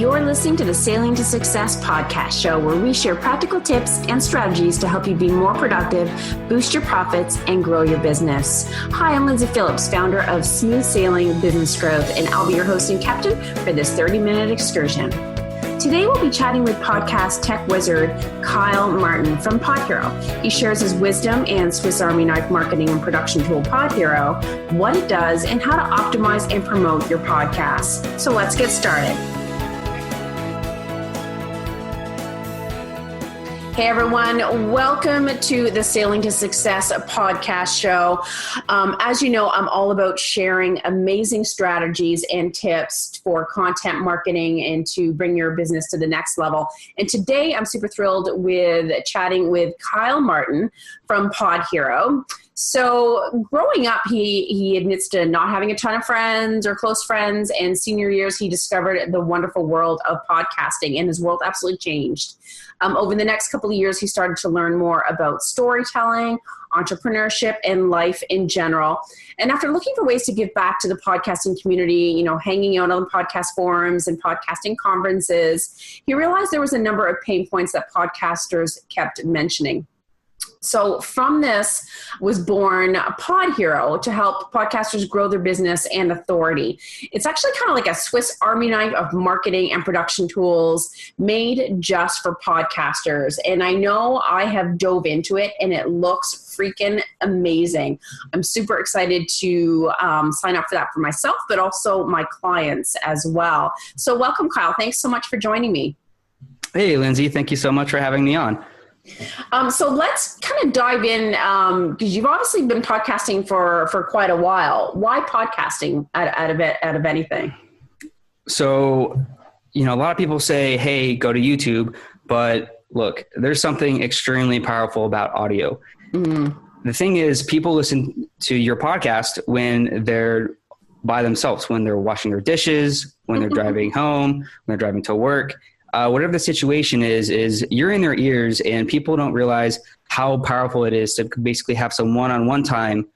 You're listening to the Sailing to Success podcast show, where we share practical tips and strategies to help you be more productive, boost your profits, and grow your business. Hi, I'm Lindsay Phillips, founder of Smooth Sailing Business Growth, and I'll be your host and captain for this 30-minute excursion. Today, we'll be chatting with podcast tech wizard Kyle Martin from PodHero. He shares his wisdom and Swiss Army knife marketing and production tool PodHero, what it does, and how to optimize and promote your podcast. So let's get started. Hey everyone, welcome to the Sailing to Success podcast show. As you know, I'm all about sharing amazing strategies and tips for content marketing and to bring your business to the next level. And today I'm super thrilled with chatting with Kyle Martin from PodHero. So growing up, he admits to not having a ton of friends or close friends, and senior years, he discovered the wonderful world of podcasting, and his world absolutely changed. Over the next couple of years, he started to learn more about storytelling, entrepreneurship, and life in general. And after looking for ways to give back to the podcasting community, hanging out on podcast forums and podcasting conferences, he realized there was a number of pain points that podcasters kept mentioning. So from this was born PodHero to help podcasters grow their business and authority. It's actually kind of like a Swiss Army knife of marketing and production tools made just for podcasters. And I know I have dove into it and it looks freaking amazing. I'm super excited to sign up for that for myself, but also my clients as well. So welcome, Kyle. Thanks so much for joining me. Hey, Lindsay. Thank you so much for having me on. So let's kind of dive in, because you've obviously been podcasting for quite a while. Why podcasting out of anything? So, a lot of people say, hey, go to YouTube, but look, there's something extremely powerful about audio. Mm-hmm. The thing is, people listen to your podcast when they're by themselves, when they're washing their dishes, when they're driving home, when they're driving to work. Whatever the situation is you're in their ears, and people don't realize how powerful it is to basically have some one-on-one time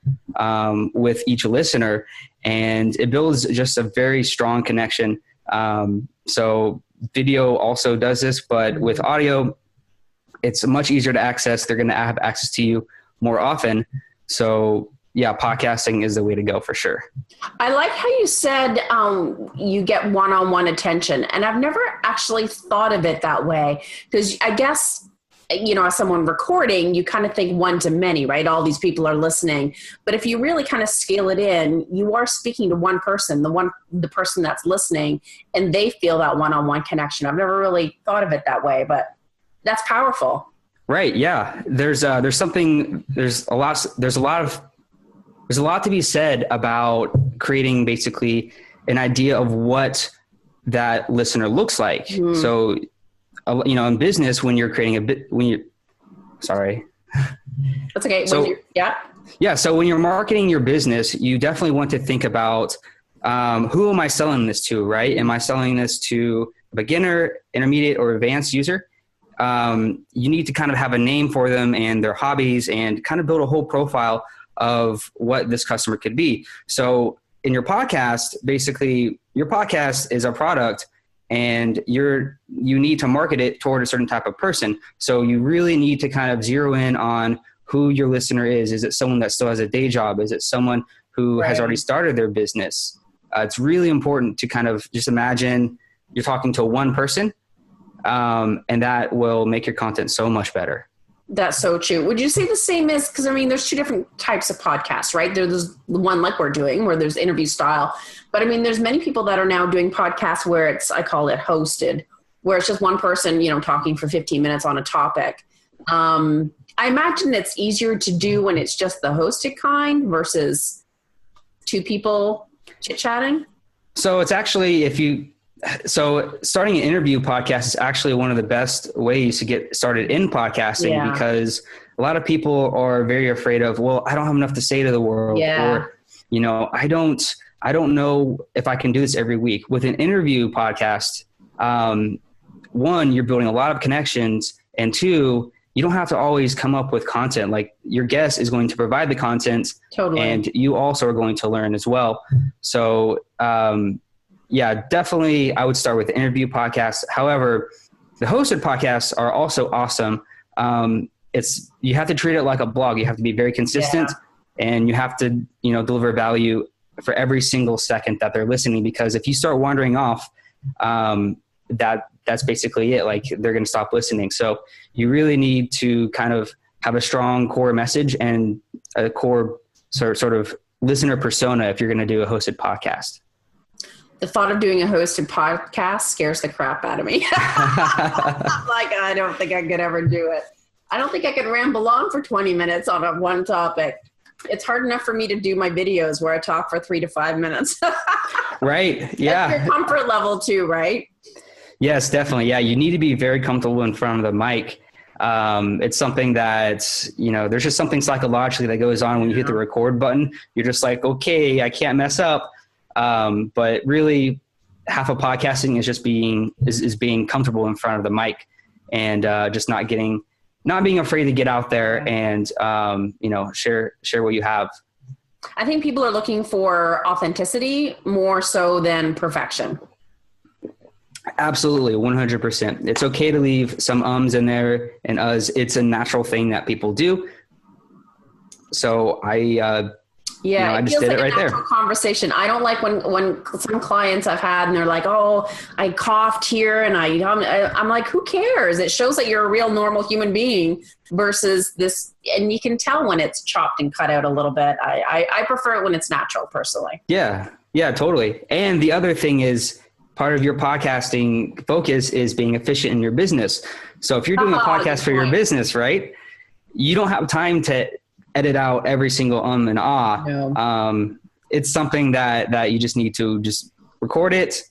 with each listener, and it builds just a very strong connection. So video also does this, but with audio, it's much easier to access. They're going to have access to you more often. So yeah, podcasting is the way to go for sure. I like how you said you get one-on-one attention. And I've never actually thought of it that way, because I guess, as someone recording, you kind of think one to many, right? All these people are listening. But if you really kind of scale it in, you are speaking to one person, the person that's listening, and they feel that one-on-one connection. I've never really thought of it that way, but that's powerful. Right. Yeah. There's a lot to be said about creating basically an idea of what that listener looks like. Mm. So, in business, when you're creating sorry. That's okay. So, yeah. So when you're marketing your business, you definitely want to think about who am I selling this to, right? Am I selling this to a beginner, intermediate, or advanced user? You need to kind of have a name for them and their hobbies, and kind of build a whole profile of what this customer could be. So in your podcast, basically your podcast is a product, and you need to market it toward a certain type of person. So you really need to kind of zero in on who your listener is. Is it someone that still has a day job? Is it someone who has already started their business? It's really important to kind of just imagine you're talking to one person, and that will make your content so much better. That's so true. Would you say the same as, because there's two different types of podcasts, right? There's the one like we're doing where there's interview style, but there's many people that are now doing podcasts where I call it hosted, where it's just one person, talking for 15 minutes on a topic. I imagine it's easier to do when it's just the hosted kind versus two people chit-chatting. So it's actually, starting an interview podcast is actually one of the best ways to get started in podcasting, because a lot of people are very afraid of, well, I don't have enough to say to the world, or, I don't know if I can do this every week. With an interview podcast, one, you're building a lot of connections, and two, you don't have to always come up with content. Like, your guest is going to provide the content, totally, and you also are going to learn as well. So, yeah, definitely I would start with interview podcasts. However, the hosted podcasts are also awesome. You have to treat it like a blog. You have to be very consistent, and you have to, deliver value for every single second that they're listening, because if you start wandering off, that's basically it. Like, they're going to stop listening. So you really need to kind of have a strong core message and a core sort of listener persona if you're going to do a hosted podcast. The thought of doing a hosted podcast scares the crap out of me. I'm like, I don't think I could ever do it. I don't think I could ramble on for 20 minutes on one topic. It's hard enough for me to do my videos where I talk for 3 to 5 minutes. Right. Yeah. That's your comfort level too, right? Yes, definitely. Yeah. You need to be very comfortable in front of the mic. It's something that, there's just something psychologically that goes on when you hit the record button. You're just like, okay, I can't mess up. But really half of podcasting is just being comfortable in front of the mic, and, just not being afraid to get out there and, share what you have. I think people are looking for authenticity more so than perfection. Absolutely. 100%. It's okay to leave some ums in there and uhs. It's a natural thing that people do. So I just did it right there. Conversation. I don't like when some clients I've had and they're like, "Oh, I coughed here," and I'm like, "Who cares?" It shows that you're a real normal human being versus this, and you can tell when it's chopped and cut out a little bit. I prefer it when it's natural, personally. Yeah, totally. And the other thing is, part of your podcasting focus is being efficient in your business. So if you're doing a podcast for your business, right, you don't have time to edit out every single and ah. No. It's something that you just need to just record it.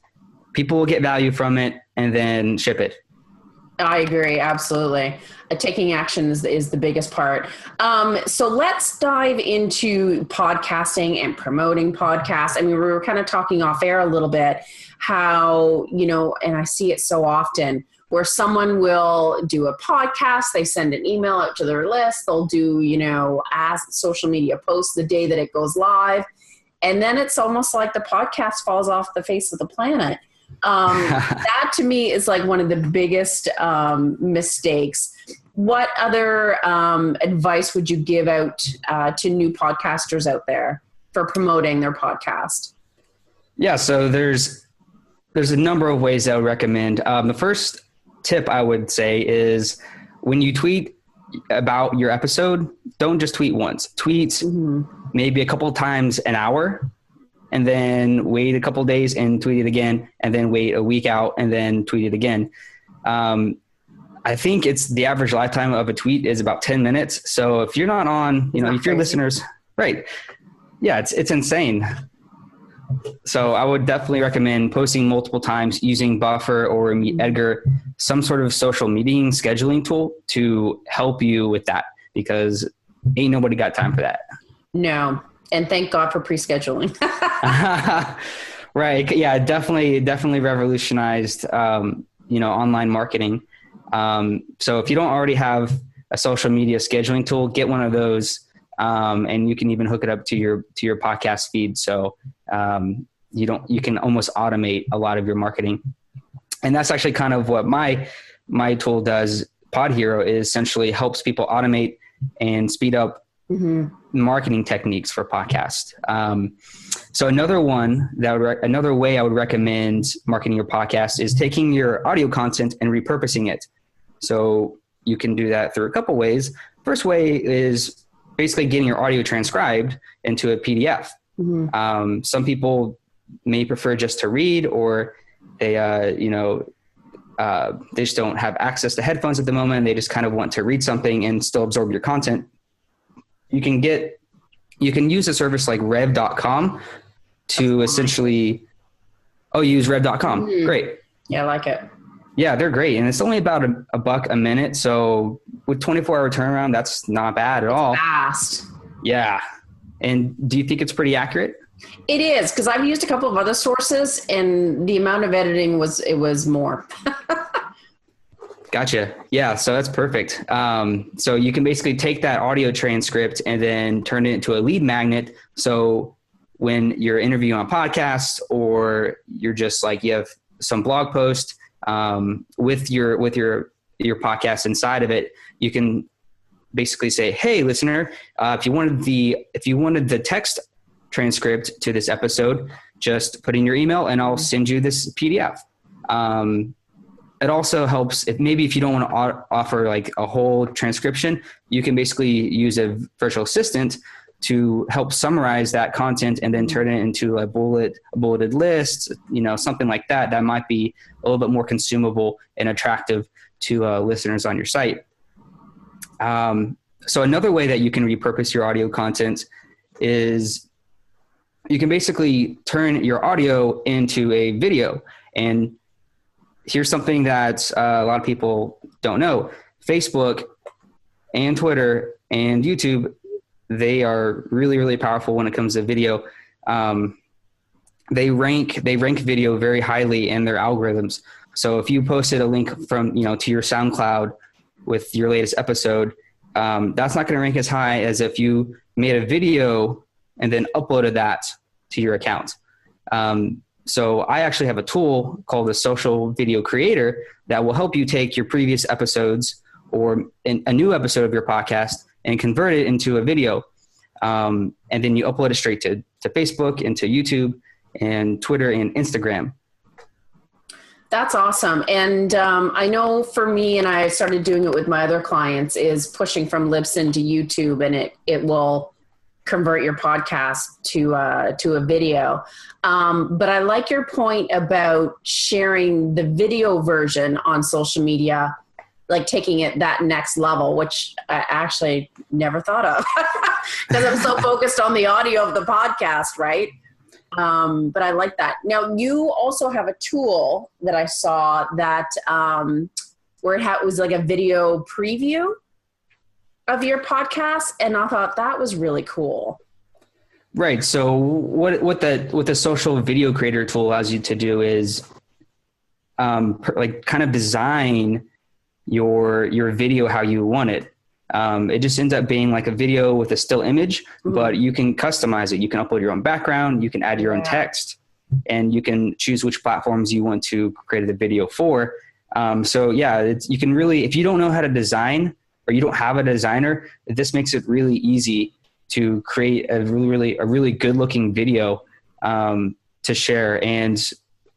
People will get value from it, and then ship it. I agree. Absolutely. Taking action is the biggest part. So let's dive into podcasting and promoting podcasts. I mean, we were kind of talking off air a little bit how, and I see it so often where someone will do a podcast, they send an email out to their list, they'll do, ask social media posts the day that it goes live. And then it's almost like the podcast falls off the face of the planet. That to me is like one of the biggest mistakes. What other advice would you give out to new podcasters out there for promoting their podcast? Yeah, so there's a number of ways I would recommend. The first tip I would say is when you tweet about your episode, don't just tweet once. Tweet maybe a couple of times an hour, and then wait a couple of days and tweet it again, and then wait a week out and then tweet it again. I think it's the average lifetime of a tweet is about 10 minutes. So if you're not on, if your listeners, right. Yeah, it's insane. So I would definitely recommend posting multiple times using Buffer or Meet Edgar, some sort of social media scheduling tool to help you with that, because ain't nobody got time for that. No. And thank God for pre-scheduling. Right. Yeah, definitely revolutionized, online marketing. So if you don't already have a social media scheduling tool, get one of those. And you can even hook it up to your podcast feed. So, you can almost automate a lot of your marketing. And that's actually kind of what my tool does. PodHero is essentially helps people automate and speed up marketing techniques for podcasts. So another way I would recommend marketing your podcast is taking your audio content and repurposing it. So you can do that through a couple ways. First way is basically getting your audio transcribed into a PDF. Some people may prefer just to read, or they just don't have access to headphones at the moment. They just kind of want to read something and still absorb your content. You can use a service like rev.com to essentially, use rev.com. Great. Yeah, I like it. Yeah, they're great. And it's only about $1 a minute. So with 24-hour turnaround, that's not bad at all. Fast. Yeah. And do you think it's pretty accurate? It is, because I've used a couple of other sources and the amount of editing was more. Gotcha. Yeah. So that's perfect. So you can basically take that audio transcript and then turn it into a lead magnet. So when you're interviewing on podcasts, or you're just like, you have some blog post with your podcast inside of it, you can basically say, hey, listener, if you wanted the text transcript to this episode, just put in your email and I'll send you this PDF. It also helps if you don't want to offer like a whole transcription, you can basically use a virtual assistant to help summarize that content and then turn it into a bulleted list, something like that. That might be a little bit more consumable and attractive to listeners on your site. So another way that you can repurpose your audio content is you can basically turn your audio into a video. And here's something that a lot of people don't know. Facebook and Twitter and YouTube, they are really, really powerful when it comes to video. They rank video very highly in their algorithms. So if you posted a link from, to your SoundCloud with your latest episode, that's not going to rank as high as if you made a video and then uploaded that to your account. So I actually have a tool called the Social Video Creator that will help you take your previous episodes or a new episode of your podcast and convert it into a video. And then you upload it straight to Facebook and to YouTube and Twitter and Instagram. That's awesome. And I know for me, and I started doing it with my other clients, is pushing from Libsyn to YouTube, and it will convert your podcast to a video. But I like your point about sharing the video version on social media, like taking it that next level, which I actually never thought of because I'm so focused on the audio of the podcast, right? But I like that. Now, you also have a tool that I saw that where it was like a video preview of your podcast, and I thought that was really cool. Right. So what the Social Video Creator tool allows you to do is kind of design your video how you want it. It just ends up being like a video with a still image, but you can customize it. You can upload your own background, you can add your own text, and you can choose which platforms you want to create the video for. You can really, if you don't know how to design or you don't have a designer, this makes it really easy to create a really good looking video to share. And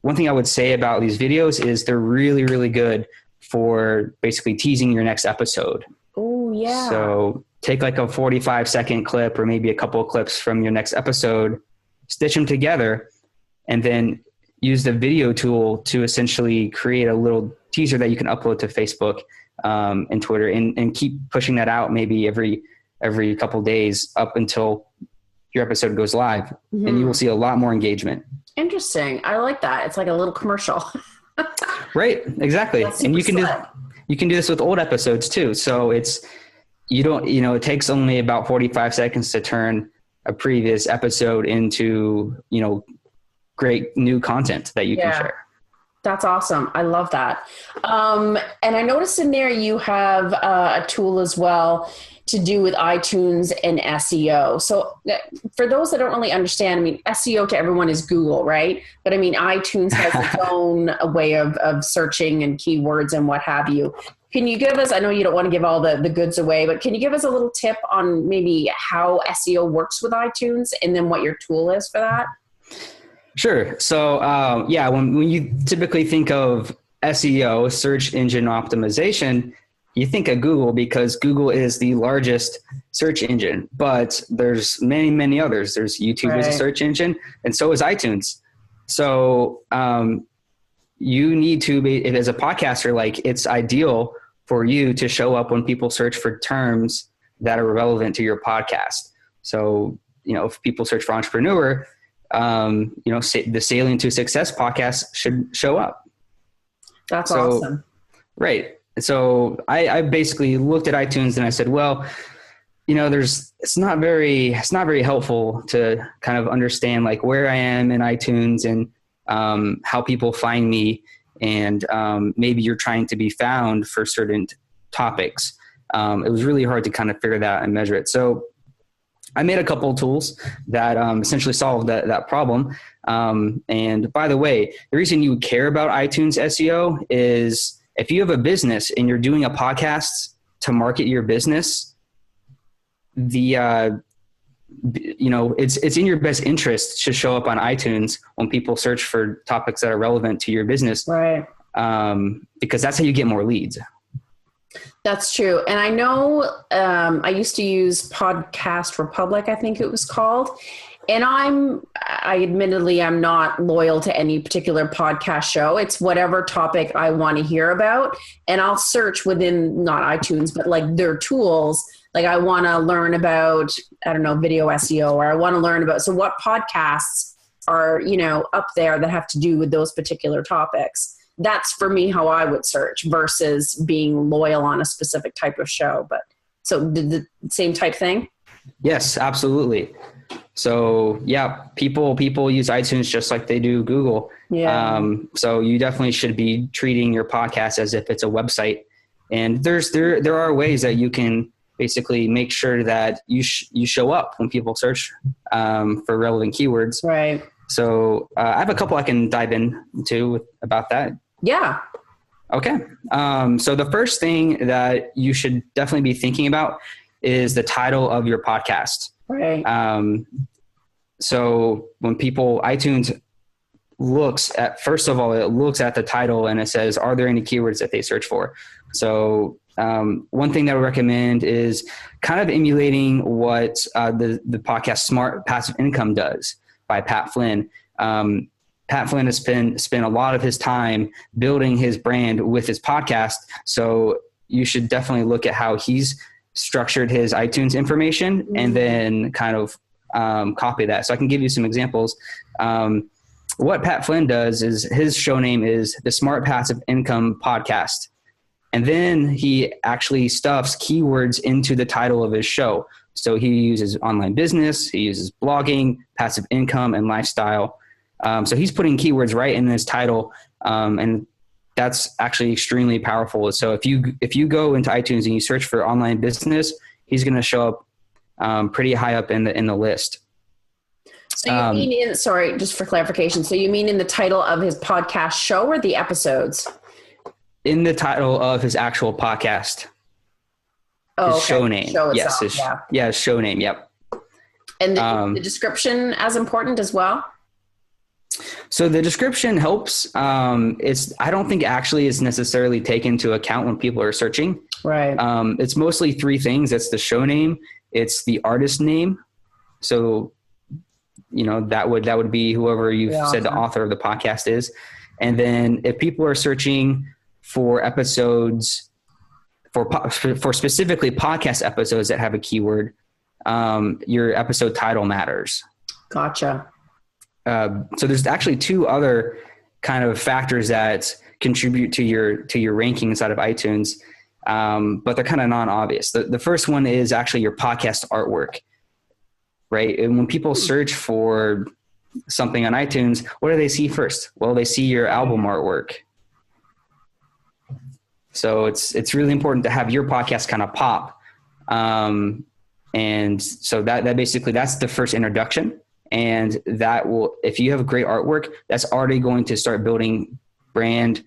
one thing I would say about these videos is they're really, really good for basically teasing your next episode. Oh, yeah. So take like a 45-second clip or maybe a couple of clips from your next episode, stitch them together, and then use the video tool to essentially create a little teaser that you can upload to Facebook and Twitter and keep pushing that out maybe every couple of days up until your episode goes live. And you will see a lot more engagement. Interesting. I like that. It's like a little commercial. Right. Exactly. And you can do this with old episodes too. So it takes only about 45 seconds to turn a previous episode into, great new content that you can share. That's awesome. I love that. And I noticed in there you have a tool as well to do with iTunes and SEO. So for those that don't really understand, SEO to everyone is Google, right? But iTunes has its own way of searching and keywords and what have you. Can you give us, I know you don't want to give all the goods away, but can you give us a little tip on maybe how SEO works with iTunes and then what your tool is for that? Sure. So when you typically think of SEO, search engine optimization, you think of Google because Google is the largest search engine, but there's many, many others. There's YouTube as a search engine, and so is iTunes. So you need to be, as a podcaster, like it's ideal for you to show up when people search for terms that are relevant to your podcast. So, if people search for entrepreneur, the Sailing to Success podcast should show up. That's awesome. Right. So I basically looked at iTunes and I said, well, it's not very helpful to kind of understand like where I am in iTunes and how people find me. And maybe you're trying to be found for certain topics. It was really hard to kind of figure that out and measure it. So I made a couple of tools that essentially solve that problem. And by the way, the reason you would care about iTunes SEO is if you have a business and you're doing a podcast to market your business, it's in your best interest to show up on iTunes when people search for topics that are relevant to your business. Right. Because that's how you get more leads. That's true. And I know I used to use Podcast Republic, I think it was called. And I admittedly, I'm not loyal to any particular podcast show. It's whatever topic I want to hear about. And I'll search within, not iTunes, but like their tools. Like I want to learn about, I don't know, video SEO, or I want to learn about, so what podcasts are, up there that have to do with those particular topics. That's for me how I would search versus being loyal on a specific type of show. But so the same type thing? Yes, absolutely. So yeah, people use iTunes just like they do Google. Yeah. So you definitely should be treating your podcast as if it's a website. And there are ways that you can basically make sure that you show up when people search for relevant keywords. Right. So I have a couple I can dive into about that. Yeah. Okay. So the first thing that you should definitely be thinking about is the title of your podcast. Right. So when iTunes looks at, first of all, it looks at the title and it says, are there any keywords that they search for? So one thing that I would recommend is kind of emulating what the podcast Smart Passive Income does by Pat Flynn. Pat Flynn has spent a lot of his time building his brand with his podcast. So you should definitely look at how he's structured his iTunes information and then kind of copy that. So I can give you some examples. What Pat Flynn does is his show name is the Smart Passive Income Podcast. And then he actually stuffs keywords into the title of his show. So he uses online business, he uses blogging, passive income, and lifestyle. So he's putting keywords right in his title, and that's actually extremely powerful. So if you go into iTunes and you search for online business, he's going to show up pretty high up in the list. So you mean sorry, just for clarification. So you mean in the title of his podcast show or the episodes? In the title of his actual podcast. Oh, his show name. Show yes. itself, His show name. Yep. And the description as important as well? So the description helps. I don't think actually is necessarily taken into account when people are searching. Right. It's mostly three things. It's the show name. It's the artist name. So, that would be whoever you've said the author of the podcast is. And then if people are searching for episodes for specifically podcast episodes that have a keyword, your episode title matters. Gotcha. So there's actually two other kind of factors that contribute to your ranking inside of iTunes, but they're kind of non-obvious. The first one is actually your podcast artwork, right? And when people search for something on iTunes, what do they see first? Well, they see your album artwork. So it's really important to have your podcast kind of pop. And so that basically, that's the first introduction. And that will, if you have great artwork, that's already going to start building brand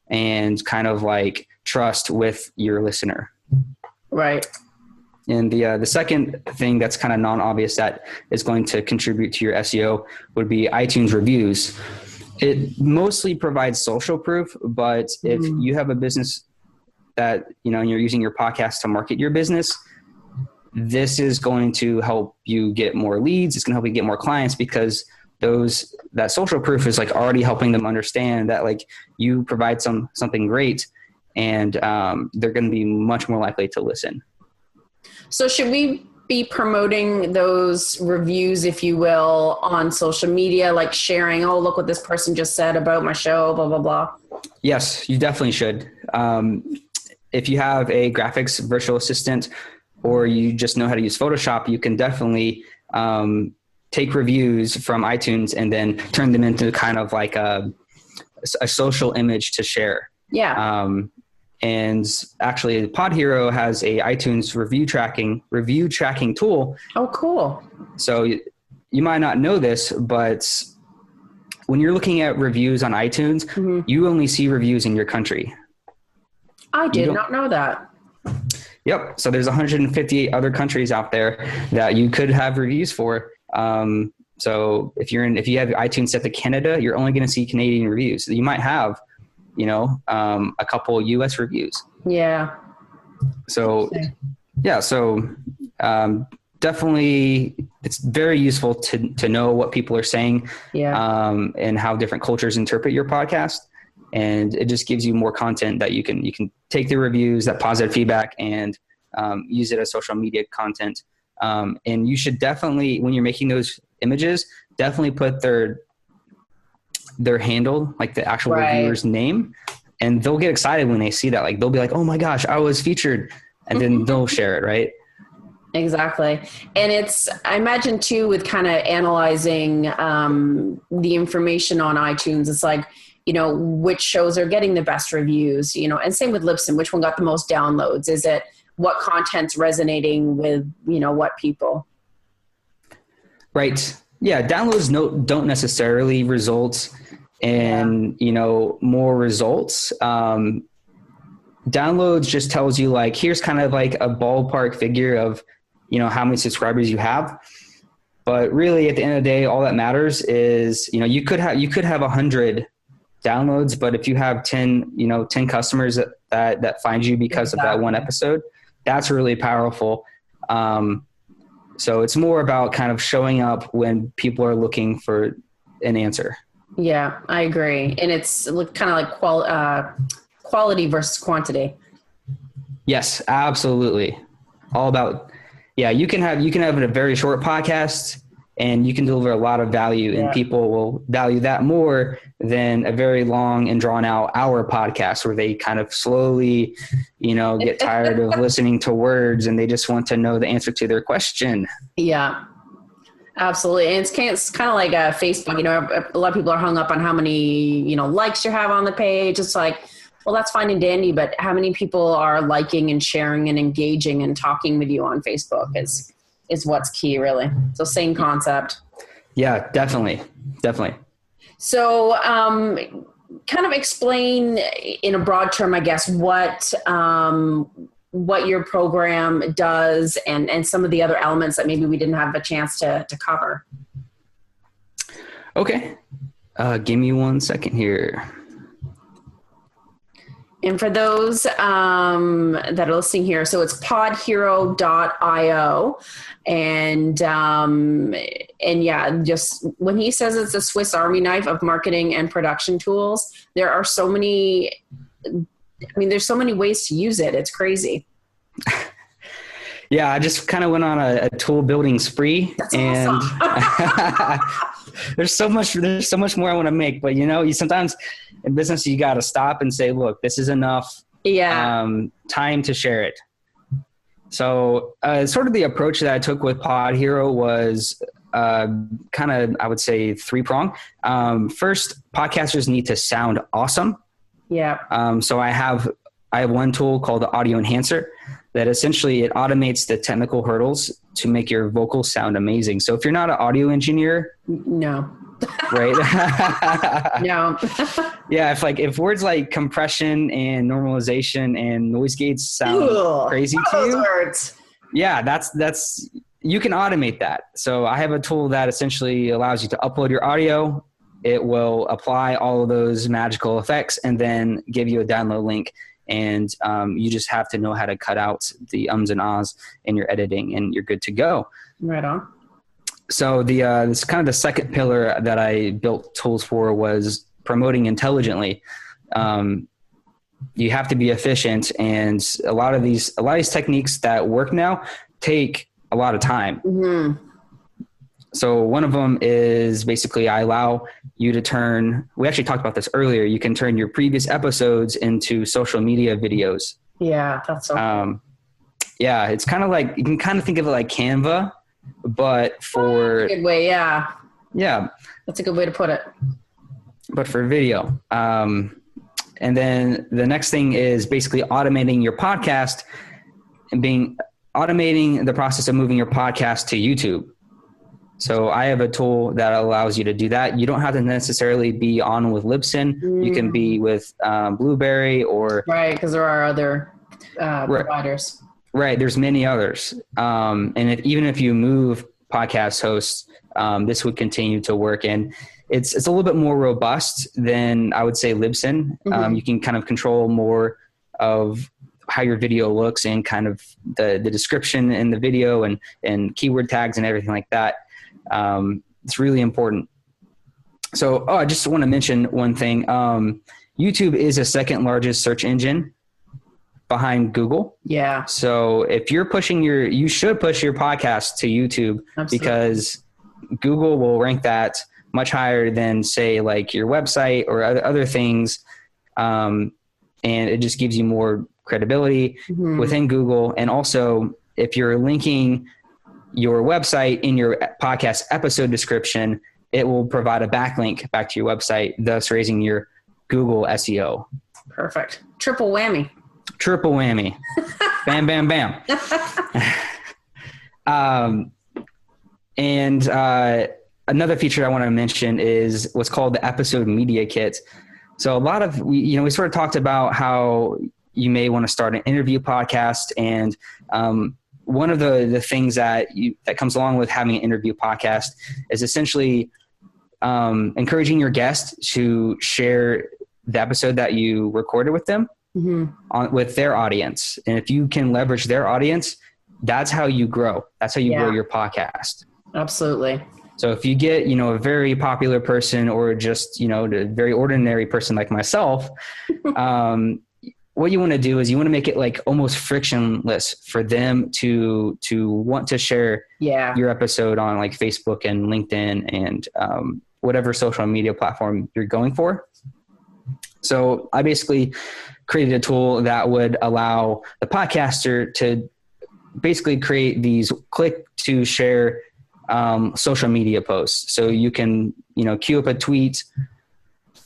and kind of like trust with your listener. Right. And the second thing that's kind of non-obvious that is going to contribute to your SEO would be iTunes reviews. It mostly provides social proof, but if you have a business that, you're using your podcast to market your business, this is going to help you get more leads. It's going to help you get more clients because that social proof is like already helping them understand that like you provide something great, and they're going to be much more likely to listen. So should we be promoting those reviews, if you will, on social media, like sharing, oh, look what this person just said about my show, blah, blah, blah? Yes, you definitely should. If you have a graphics virtual assistant, or you just know how to use Photoshop, you can definitely take reviews from iTunes and then turn them into kind of like a social image to share. Yeah. And actually PodHero has a iTunes review tracking tool. Oh, cool. So you might not know this, but when you're looking at reviews on iTunes, you only see reviews in your country. I did not know that. Yep. So there's 158 other countries out there that you could have reviews for. So if you have iTunes set to Canada, you're only going to see Canadian reviews. You might have, a couple US reviews. Yeah. So definitely it's very useful to know what people are saying, and how different cultures interpret your podcast. And it just gives you more content that you can take the reviews, that positive feedback, and use it as social media content. And you should definitely, when you're making those images, definitely put their handle, like the actual reviewer's name, and they'll get excited when they see that. Like they'll be like, "Oh my gosh, I was featured," and then they'll share it, right? Exactly. And I imagine too, with kind of analyzing the information on iTunes, it's like, which shows are getting the best reviews, and same with Libsyn, which one got the most downloads? Is it what content's resonating with, what people? Right. Yeah. Downloads don't necessarily result in, more results. Downloads just tells you like, here's kind of like a ballpark figure of, how many subscribers you have. But really at the end of the day, all that matters is, you could have 100 downloads, but if you have 10 customers that find you because of that one episode, that's really powerful. So it's more about kind of showing up when people are looking for an answer. Yeah, I agree. And it's kind of like quality versus quantity. Yes, absolutely. All about, you can have a very short podcast and you can deliver a lot of value, and people will value that more than a very long and drawn out hour podcast where they kind of slowly, get tired of listening to words and they just want to know the answer to their question. Yeah, absolutely. And it's kind of like Facebook, a lot of people are hung up on how many, likes you have on the page. It's like, well, that's fine and dandy, but how many people are liking and sharing and engaging and talking with you on Facebook is what's key, really. So same concept. Yeah, definitely. So kind of explain in a broad term, I guess, what your program does and some of the other elements that maybe we didn't have a chance to cover. Okay. Give me 1 second here. And for those that are listening here, so it's podhero.io. And just when he says it's a Swiss Army knife of marketing and production tools, there are so many, there's so many ways to use it. It's crazy. Yeah, I just kind of went on a tool building spree. That's and awesome. there's so much more I want to make, but you sometimes in business, you got to stop and say, look, this is enough time to share it. So sort of the approach that I took with PodHero was kind of, I would say, 3-prong. First, podcasters need to sound awesome. Yeah. So I have one tool called the Audio Enhancer that essentially it automates the technical hurdles to make your vocals sound amazing. So if you're not an audio engineer, no. Right. No. Yeah. If words like compression and normalization and noise gates sound crazy to you, words. Yeah, that's you can automate that. So I have a tool that essentially allows you to upload your audio. It will apply all of those magical effects and then give you a download link. And you just have to know how to cut out the ums and ahs in your editing and you're good to go. Right on. So this kind of the second pillar that I built tools for was promoting intelligently. You have to be efficient, and a lot of these techniques that work now take a lot of time. Mm-hmm. So one of them is basically I allow you to turn, we actually talked about this earlier, you can turn your previous episodes into social media videos. Yeah, that's so cool. Yeah, it's kind of like, you can kind of think of it like Canva, but for... That's a good way, yeah. Yeah. That's a good way to put it. But for video. And then the next thing is basically automating your podcast and automating the process of moving your podcast to YouTube. So I have a tool that allows you to do that. You don't have to necessarily be on with Libsyn. You can be with Blueberry or... Right, because there are other providers. Right, there's many others. And even if you move podcast hosts, this would continue to work. And it's a little bit more robust than, I would say, Libsyn. You can kind of control more of how your video looks and kind of the description in the video and keyword tags and everything like that. It's really important. So, I just want to mention one thing. YouTube is the second largest search engine behind Google. Yeah. So if you're you should push your podcast to YouTube. Absolutely. Because Google will rank that much higher than, say, like your website or other things. And it just gives you more credibility within Google. And also, if you're linking your website in your podcast episode description, it will provide a backlink back to your website, thus raising your Google SEO. Perfect. Triple whammy. Bam, bam, bam. And another feature I want to mention is what's called the episode media kit. So we sort of talked about how you may want to start an interview podcast. And one of the things that comes along with having an interview podcast is essentially encouraging your guest to share the episode that you recorded with them with their audience. And if you can leverage their audience, that's how you grow. That's how you grow your podcast. Absolutely. So if you get, a very popular person or just, a very ordinary person like myself, what you want to do is you want to make it like almost frictionless for them to want to share your episode on like Facebook and LinkedIn and whatever social media platform you're going for. So I basically created a tool that would allow the podcaster to basically create these click to share social media posts. So you can, queue up a tweet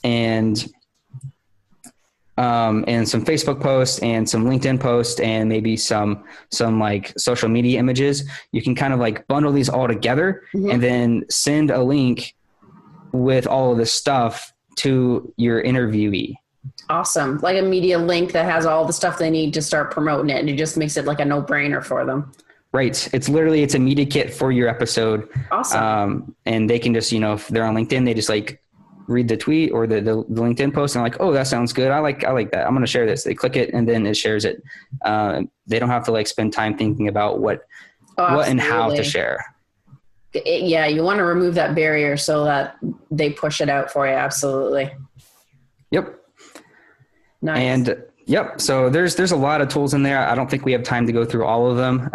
and some Facebook posts and some LinkedIn posts and maybe some like social media images. You can kind of like bundle these all together and then send a link with all of this stuff to your interviewee. Awesome. Like a media link that has all the stuff they need to start promoting it. And it just makes it like a no-brainer for them. Right. It's a media kit for your episode. Awesome. And they can just, if they're on LinkedIn, they just like read the tweet or the LinkedIn post and like, oh, that sounds good. I like that. I'm going to share this. They click it and then it shares it. They don't have to like spend time thinking about what and how to share. Yeah. You want to remove that barrier so that they push it out for you. Absolutely. Yep. Nice. And yep. So there's a lot of tools in there. I don't think we have time to go through all of them.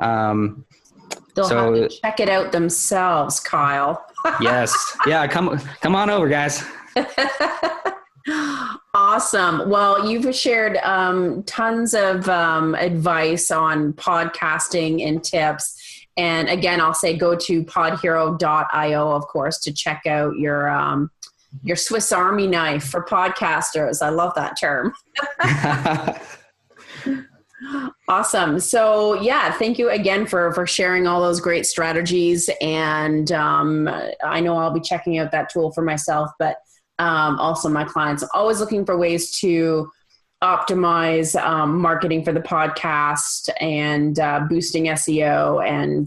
They'll have to check it out themselves, Kyle. Yes. Yeah. Come on over, guys. Awesome. Well, you've shared tons of advice on podcasting and tips. And again, I'll say go to podhero.io, of course, to check out your Swiss Army knife for podcasters. I love that term. Awesome. So thank you again for sharing all those great strategies. And I know I'll be checking out that tool for myself, but also my clients. I'm always looking for ways to optimize marketing for the podcast and boosting SEO and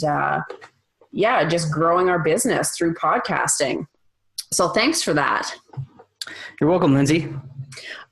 just growing our business through podcasting. So thanks for that. You're welcome, Lindsay.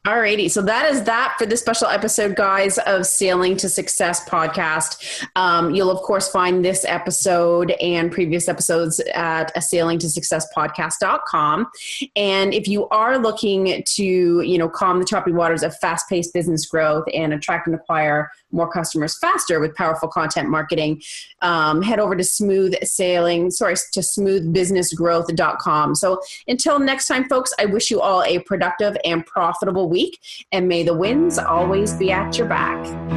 Alrighty. So that is that for this special episode, guys, of Sailing to Success podcast. You'll, of course, find this episode and previous episodes at sailingtosuccesspodcast.com. And if you are looking to, calm the choppy waters of fast-paced business growth and attract and acquire more customers faster with powerful content marketing, head over to smoothbusinessgrowth.com. So until next time, folks, I wish you all a productive and profitable week, and may the winds always be at your back.